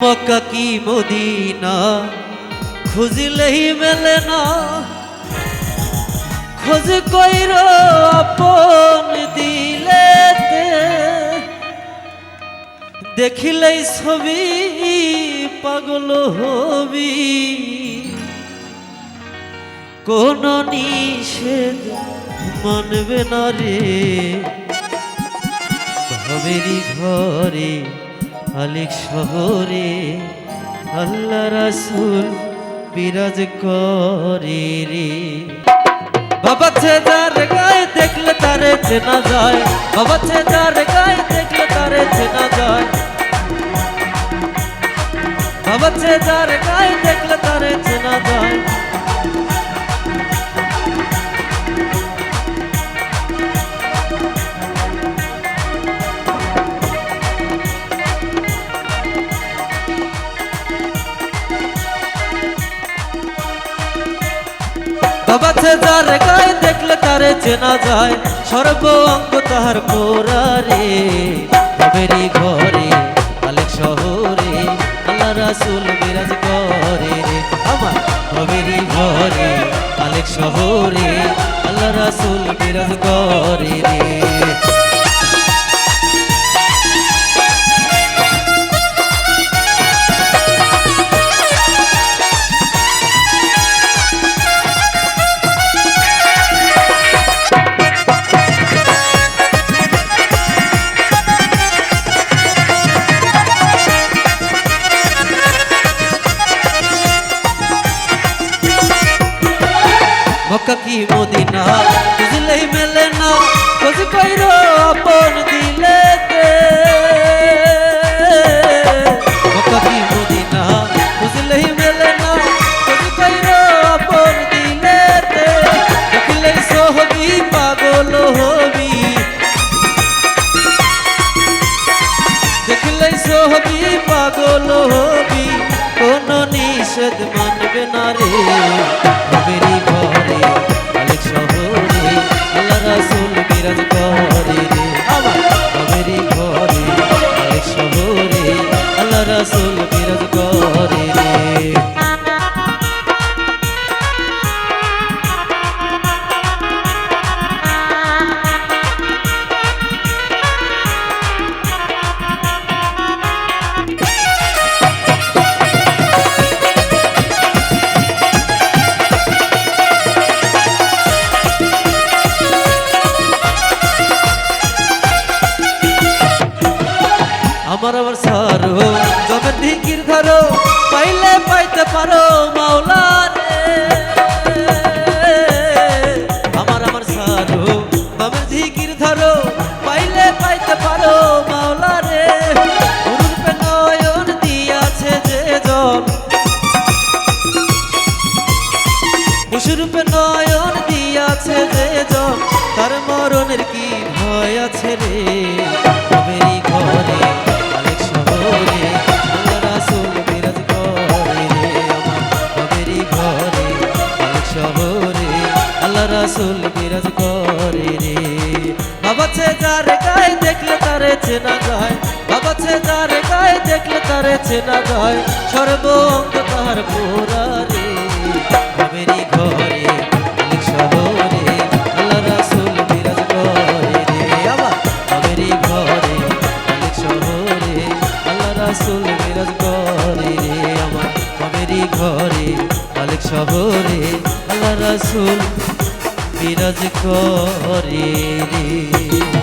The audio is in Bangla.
मक्का की मदीना खुजले ही मिले ना खोज कइरो अपन दिलेते देखिले छवि पागल हबी कोनो निषेध मानबे ना रे भवेरी घरे आलिक शहरे अल्लाह रसूल बिराज करे रे बाबा ছেদার গায়ে দেখলে তারে চেনা যায় বাবা ছেদার গায়ে দেখলে তারে চেনা যায় বাবা ছেদার গায়ে দেখলে তারে চেনা যায় बाबा ছেদার গায়ে দেখলে তারে চেনা যায় সর্ব অঙ্গ তাহার পোড়া রে ভবেরি ঘরে আলেক শহরে আল্লাহ রাসূল বিরাজ করে রে আমার ভবেরি ঘরে আলেক শহরে আল্লাহ রাসূল বিরাজ করে রে मक्का की मदीना खुजले ही मिले ना खोज कइरो अपन दिलेते मक्का की मदीना खुजले ही मिले ना खोज कइरो अपन दिलेते देखले सोहबी पागल हबी देखले सोहबी पागल हबी कोनो निषेध मानबे ना रे भवेरी घरे आलेक शहरे आल्लाह रासूल बिराज करे रे আমার ভবেরি ঘরে আলেক শহরে আল্লাহ রাসূল বিরাজ করে রে আমার আমার সারো জমের ধিকির ধরো পাইলে পাইতে পারো মাওলা রে আমার আমার সারো জমের ধিকির ধরো পাইলে পাইতে পারো মাওলা রে গুরুর পে নয়ন দিয়াছে যে জন মুশুর পে নয়ন দিয়াছে যে জন তার মরণের কি ভয় আছে রে ভবেরি ঘরে রাসূল বিরাজ করে রে বাবা ছেদার গায়ে দেখলে তারে চেনা যায় বাবা ছেদার গায়ে দেখলে তারে চেনা যায় সর্ব অঙ্গ তাহার পোড়া রে ভবেরি ঘরে আলেক শহরে আল্লাহ রাসূল বিরাজ করে রে আমার ভবেরি ঘরে আলেক শহরে আল্লাহ রাসূল বিরাজ করে রে আমার ভবেরি ঘরে আলেক শহরে আল্লাহ রাসূল বিরাজ করে রে।